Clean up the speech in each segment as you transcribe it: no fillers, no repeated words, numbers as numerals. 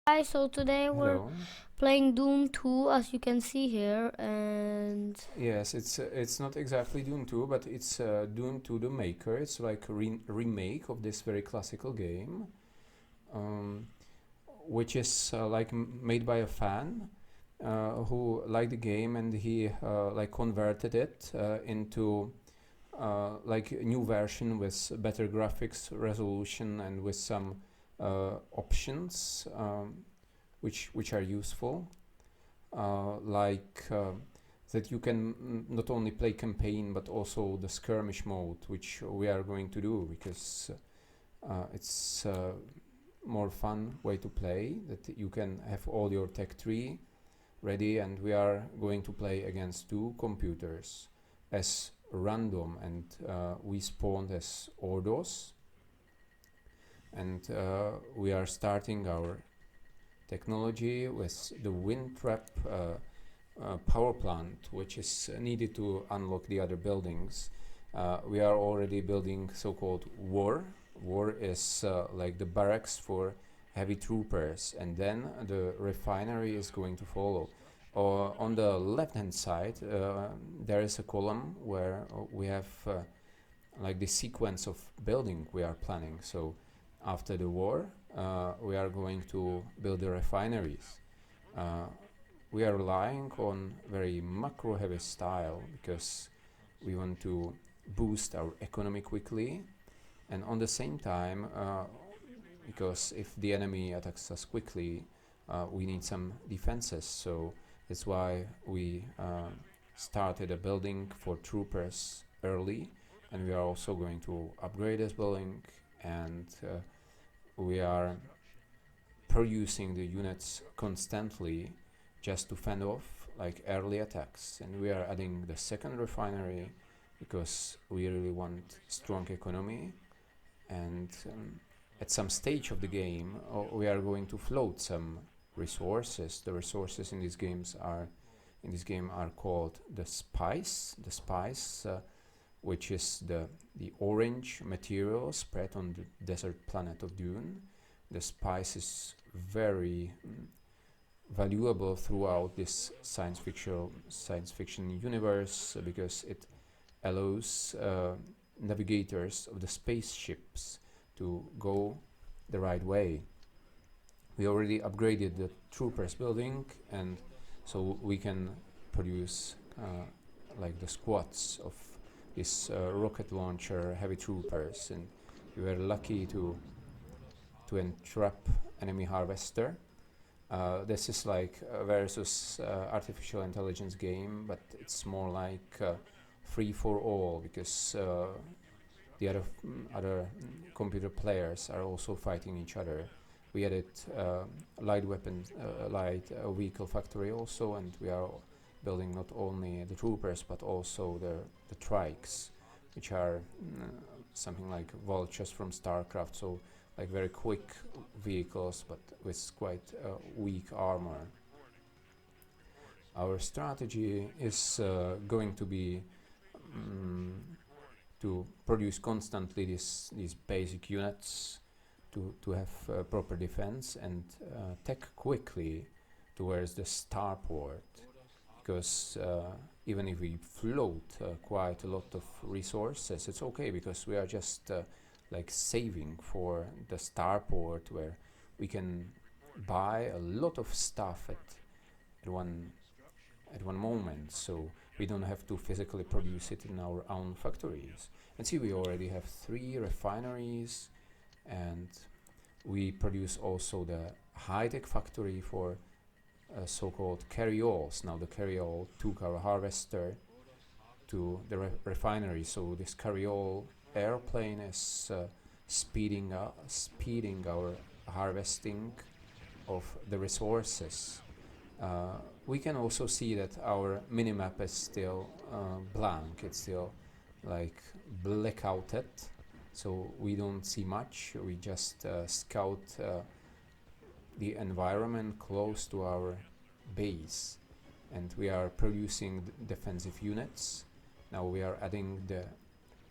Hi, so today we're Hello. playing Dune 2 as you can see here, and Yes, it's not exactly Dune 2, but it's Dune 2 the Maker. It's like a remake of this very classical game, um, which is made by a fan who liked the game and he like converted it into like a new version with better graphics resolution and with some options which are useful. That you can not only play campaign but also the skirmish mode, which we are going to do because it's more fun way to play. That you can have all your tech tree ready, and we are going to play against two computers as random, and we spawned as Ordos, and we are starting our technology with the wind trap power plant, which is needed to unlock the other buildings. We are already building so-called war. War is like the barracks for heavy troopers, and then the refinery is going to follow. On the left-hand side, there is a column where we have like the sequence of building we are planning. So after the war, we are going to build the refineries. Uh, we are relying on very macro heavy style because we want to boost our economy quickly, and on the same time because if the enemy attacks us quickly, we need some defenses. So that's why we started a building for troopers early, and we are also going to upgrade this building, and we are producing the units constantly just to fend off like early attacks. And we are adding the second refinery because we really want strong economy, and at some stage of the game we are going to float some resources. The resources in this game are called the spice, which is the orange material spread on the desert planet of Dune. The spice is very valuable throughout this science fiction universe because it allows navigators of the spaceships to go the right way. We already upgraded the troopers building, and so we can produce like the squads of this rocket launcher heavy troopers, and we were lucky to entrap enemy harvester. This is like a versus artificial intelligence game, but it's more like free for all because the computer players are also fighting each other. We added light vehicle factory also, and we are building not only the troopers but also the trikes, which are something like vultures from Starcraft. So like very quick vehicles but with quite weak armor. Our strategy is going to be to produce constantly these basic units to have proper defense, and tech quickly towards the starport, because even if we float quite a lot of resources, it's okay because we are just like saving for the starport, where we can buy a lot of stuff at one at one moment, so we don't have to physically produce it in our own factories. And see, we already have 3 refineries, and we produce also the high-tech factory for so-called carryols. Now the carryall took our harvester to the refinery, so this carryall airplane is speeding our harvesting of the resources. We can also see that our minimap is still blank. It's still like blackouted, so we don't see much. We just scout the environment close to our base, and we are producing defensive units. Now we are adding the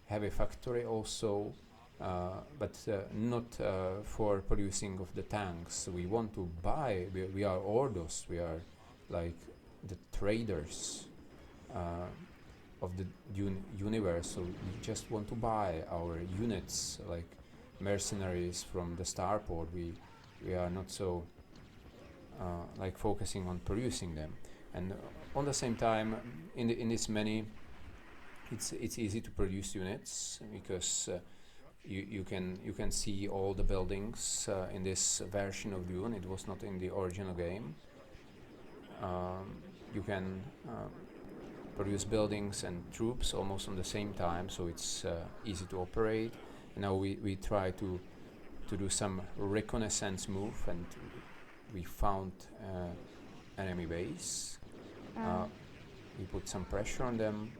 heavy factory also but not for producing of the tanks. We want to buy. We are Ordos. We are like the traders of the universe. So we just want to buy our units, like mercenaries from the Starport. We are not so like focusing on producing them, and on the same time, in this many, it's easy to produce units because you can see all the buildings in this version of Dune. It was not in the original game. You can produce buildings and troops almost on the same time, so it's easy to operate. And now we try to do some reconnaissance move, and we found enemy base. Um, We put some pressure on them,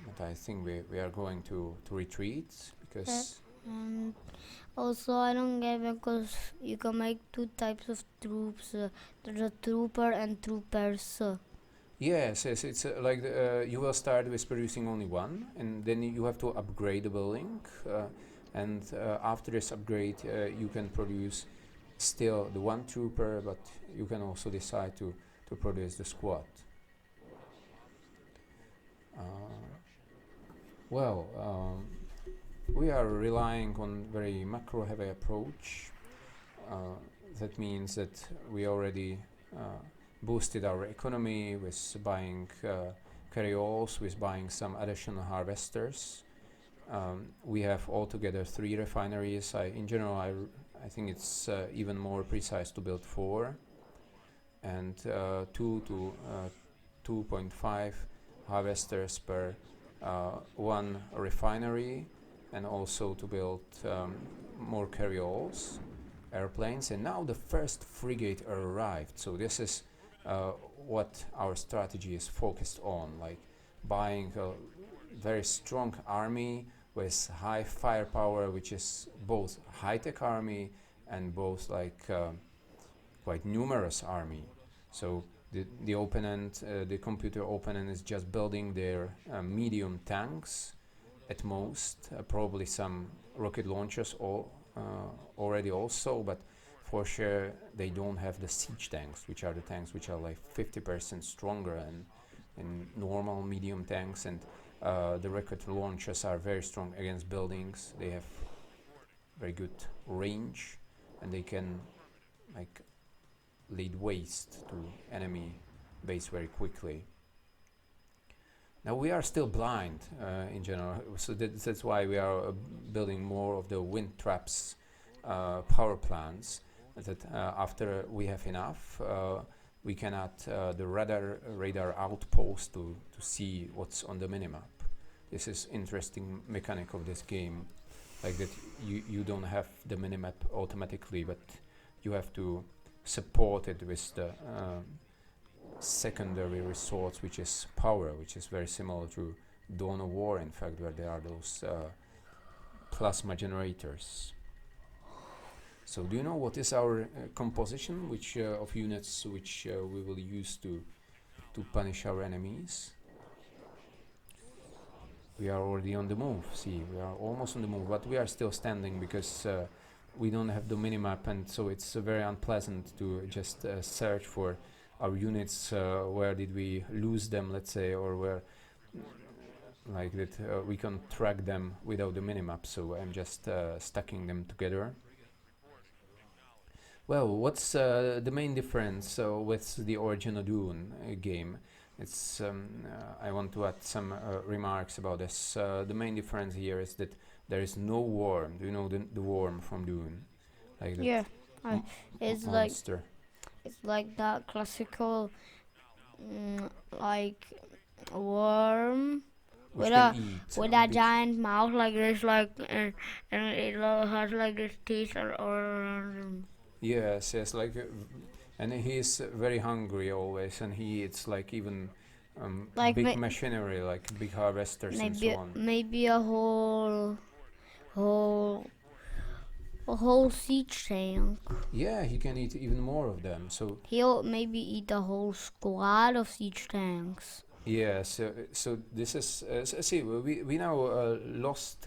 but I think we are going to retreat because and also, I don't get because you can make two types of troops. There's a trooper and troopers. yes, it's like you will start with producing only one, and then you have to upgrade the building, and after this upgrade, you can produce still the one trooper, but you can also decide to produce the squad. Uh, well, we are relying on very macro-heavy approach. That means that we already boosted our economy with buying carrioles, with buying some additional harvesters. We have altogether 3 refineries. In general, I think it's even more precise to build 4, and 2 to 2.5 harvesters per 1 refinery, and also to build more carrioles, airplanes. And now the first frigate arrived, so this is what our strategy is focused on, like buying a very strong army with high firepower, which is both high-tech army and both like quite numerous army. So the opponent, the computer opponent, is just building their medium tanks at most, probably some rocket launchers already also, but for sure they don't have the siege tanks, which are the tanks which are like 50% stronger in normal medium tanks, and the rocket launchers are very strong against buildings. They have very good range, and they can like laid waste to enemy base very quickly. Now we are still blind in general, so that's why we are building more of the wind traps power plants. That after we have enough, we can add the radar outpost to see what's on the minimap. This is interesting mechanic of this game, like that you don't have the minimap automatically, but you have to support it with the secondary resource, which is power, which is very similar to Dawn of War, in fact, where there are those plasma generators. So do you know what is our composition which of units which we will use to punish our enemies? We are already on the move. See, we are almost on the move, but we are still standing because we don't have the minimap, and so it's very unpleasant to just search for our units. Where did we lose them, let's say, or where like that we can track them without the minimap. So I'm just stacking them together. Well, what's the main difference with the original Dune game? It's I want to add some remarks about this. The main difference here is that there is no worm. Do you know the worm from Dune? Like that Yeah, I, it's like monster. it's like that classical, like worm Which with can a eat with a a big. giant mouth like this, like and it has like this teeth or Yes, like, and he's very hungry always, and he eats like even like big machinery, like big harvesters and so on. maybe whole a whole siege tank. Yeah, he can eat even more of them. So He'll maybe eat a whole squad of siege tanks. yeah, so this is see we now lost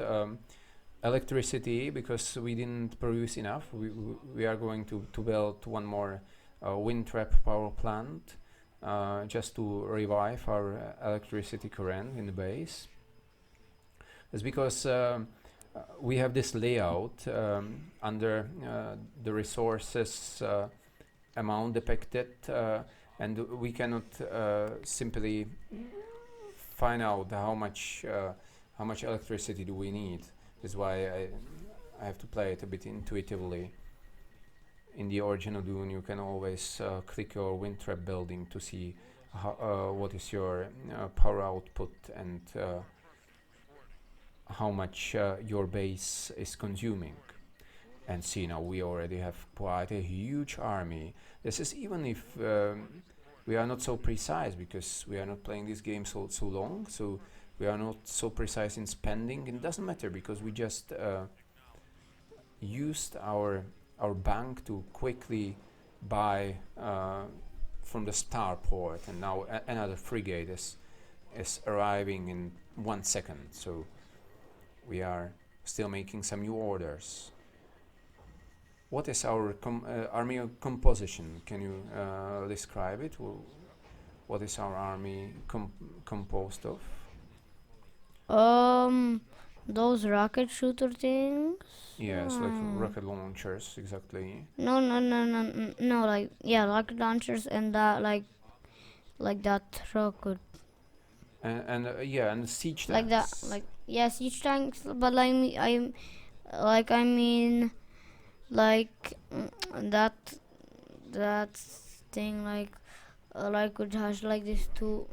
electricity because we didn't produce enough. We are going to build one more wind trap power plant just to revive our electricity current in the base. It's because we have this layout under the resources amount depicted, and we cannot simply find out how much electricity do we need. That's why I have to play it a bit intuitively. In the original Dune, you can always click your wind trap building to see what is your power output and how much your base is consuming. And see, now we already have quite a huge army. This is even if we are not so precise, because we are not playing this game so long, so we are not so precise in spending. It doesn't matter because we just used our bank to quickly buy from the Starport, and now another frigate is arriving in 1 second. So we are still making some new orders. What is our army composition? Can you describe it? What is our army composed of? Those rocket shooter things. Yes, like rocket launchers, exactly. No, like rocket launchers and that like that rocket. And siege tanks. Like that, siege tanks. But I mean, that thing it has like these two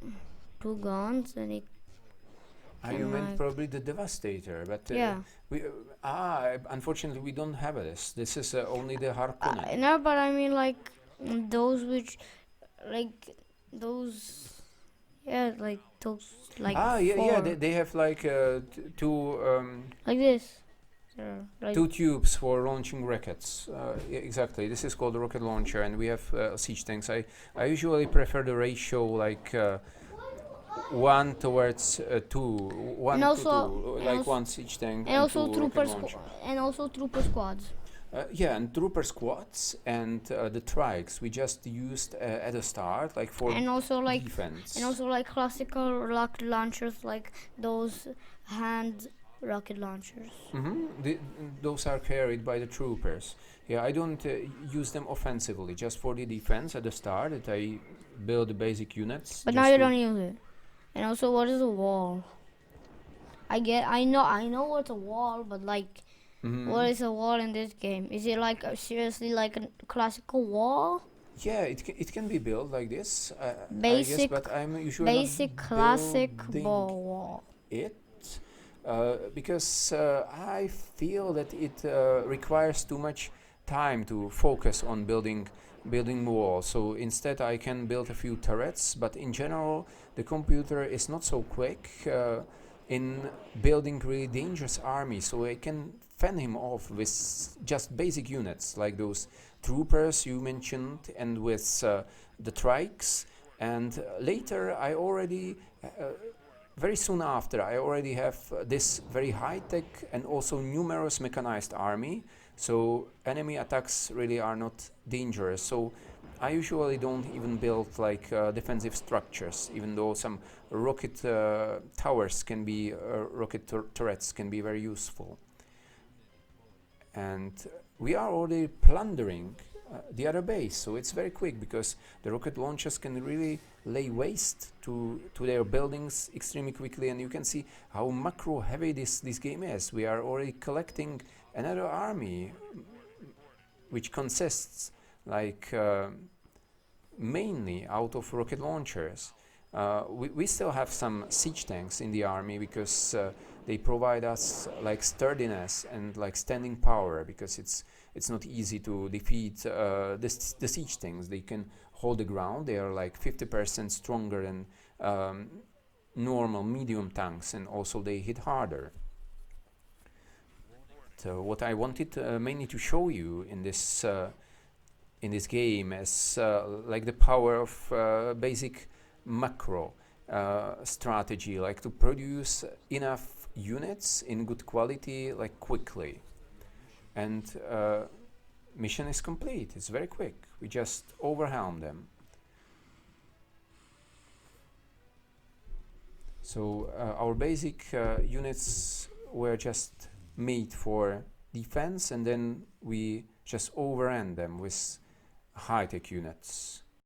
guns and it. You meant probably the Devastator, but yeah. Unfortunately we don't have this. This is only the Harkonnen. No, but I mean those which those. Yeah, those they have two like this. Two tubes for launching rockets. Exactly. This is called a rocket launcher, and we have siege tanks. I usually prefer the ratio 1 towards 2, 1 and to 2, one siege tank and also trooper squads. And trooper squads and the trikes we just used at the start, for defense. And also classical rocket launchers, like those hand rocket launchers. Those are carried by the troopers. Yeah, I don't use them offensively, just for the defense at the start. That I build the basic units. But now you don't use it. And also, what is a wall? I know what's a wall, but what is a wall in this game? Is it seriously like a classical wall? Yeah, it can be built like this. Basic, I guess, but I'm usually basic classic wall. Because I feel that it requires too much time to focus on building walls. So instead, I can build a few turrets. But in general, the computer is not so quick in building really dangerous armies. So I can fend him off with just basic units like those troopers you mentioned, and with the trikes. And later, I already very soon after, I already have this very high-tech and also numerous mechanized army, so enemy attacks really are not dangerous. So I usually don't even build defensive structures, even though some rocket towers can be, rocket turrets can be very useful. And we are already plundering the other base, so it's very quick because the rocket launchers can really lay waste to their buildings extremely quickly, and you can see how macro heavy this game is. We are already collecting another army which consists mainly out of rocket launchers. We still have some siege tanks in the army because they provide us sturdiness and standing power, because it's not easy to defeat the siege tanks. They can hold the ground. They are 50% stronger than normal medium tanks, and also they hit harder. So what I wanted mainly to show you in this game is the power of basic macro strategy, to produce enough units in good quality, like quickly, and mission is complete. It's very quick. We just overwhelm them. So our basic units were just made for defense, and then we just overran them with high-tech units.